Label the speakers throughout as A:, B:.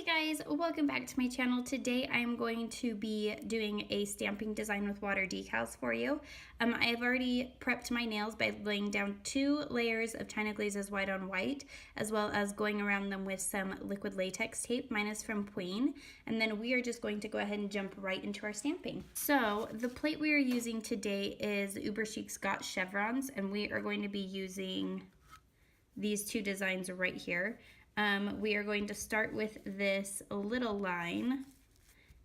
A: Hey guys, welcome back to my channel. Today I'm going to be doing a stamping design with water decals for you. I have already prepped my nails by laying down 2 layers of China Glazes white on white, as well as going around them with some liquid latex tape. Mine is from Pueen, and then we are just going to go ahead and jump right into our stamping. So the plate we are using today is Uber Chic's Got Chevrons, and we are going to be using these 2 designs right here. We are going to start with this little line,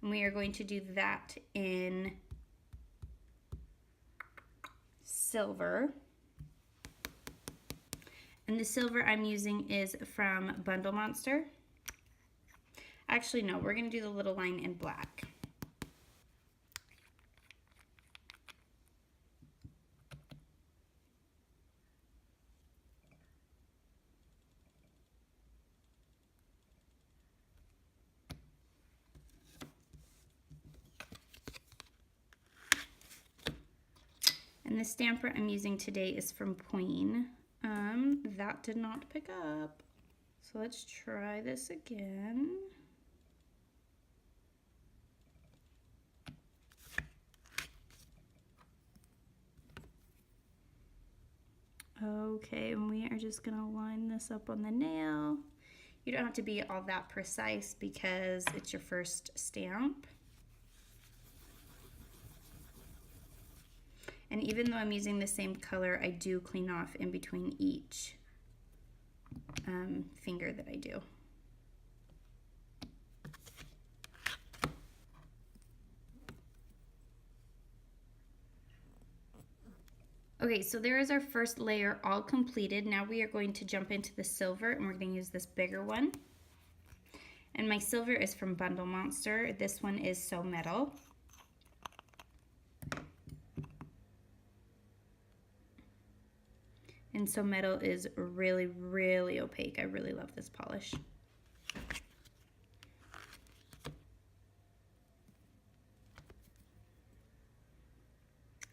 A: and we are going to do that in silver. And the silver I'm using is from Bundle Monster. Actually, no, we're going to do the little line in black. And the stamper I'm using today is from Pueen. That did not pick up. So let's try this again. Okay, and we are just gonna line this up on the nail. You don't have to be all that precise because it's your first stamp. And even though I'm using the same color, I do clean off in between each finger that I do. Okay, so there is our first layer all completed. Now we are going to jump into the silver, and we're going to use this bigger one. And my silver is from Bundle Monster. This one is So Metal. And So Metal is really, really opaque. I really love this polish.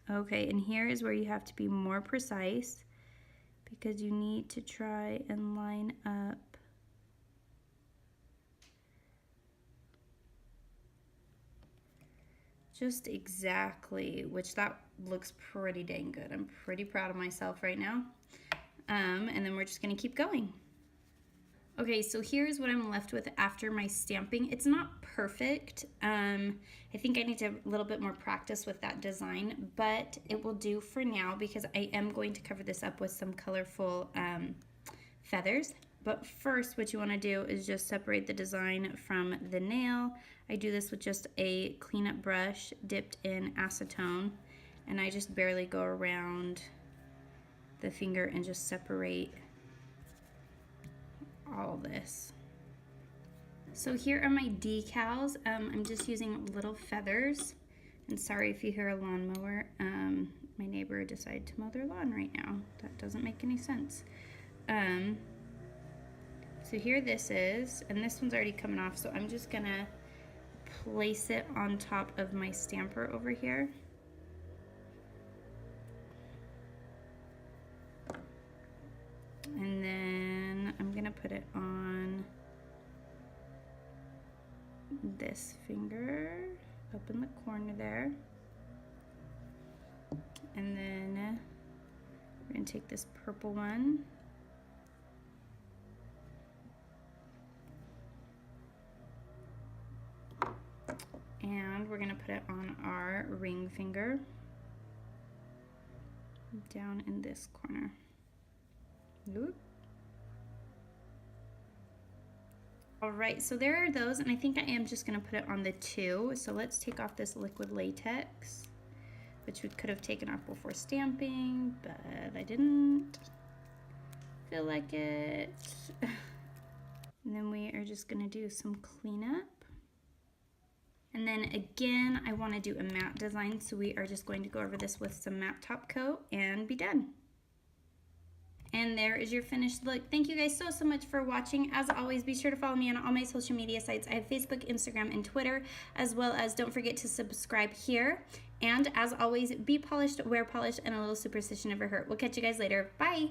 A: Okay, and here is where you have to be more precise because you need to try and line up just exactly, which that looks pretty dang good. I'm pretty proud of myself right now. And then we're just gonna keep going. Okay, so here's what I'm left with after my stamping. It's not perfect. I think I need a little bit more practice with that design, but it will do for now because I am going to cover this up with some colorful feathers. But first, what you wanna do is just separate the design from the nail. I do this with just a cleanup brush dipped in acetone, and I just barely go around the finger and just separate all this. So here are my decals. I'm just using little feathers, and sorry if you hear a lawnmower. My neighbor decided to mow their lawn right now. That doesn't make any sense. So here this is, and this one's already coming off, so I'm just gonna place it on top of my stamper over here. And then I'm gonna put it on this finger up in the corner there. And then we're gonna take this purple one. And we're gonna put it on our ring finger down in this corner. Whoop. All right, so there are those, and I think I am just gonna put it on the 2. So let's take off this liquid latex, which we could have taken off before stamping, but I didn't feel like it. And then we are just gonna do some cleanup. And then again, I wanna do a matte design, so we are just going to go over this with some matte top coat and be done. And there is your finished look. Thank you guys so much for watching. As always, be sure to follow me on all my social media sites. I have Facebook, Instagram, and Twitter, as well as don't forget to subscribe here. And as always, be polished, wear polished, and a little superstition never hurt. We'll catch you guys later. Bye.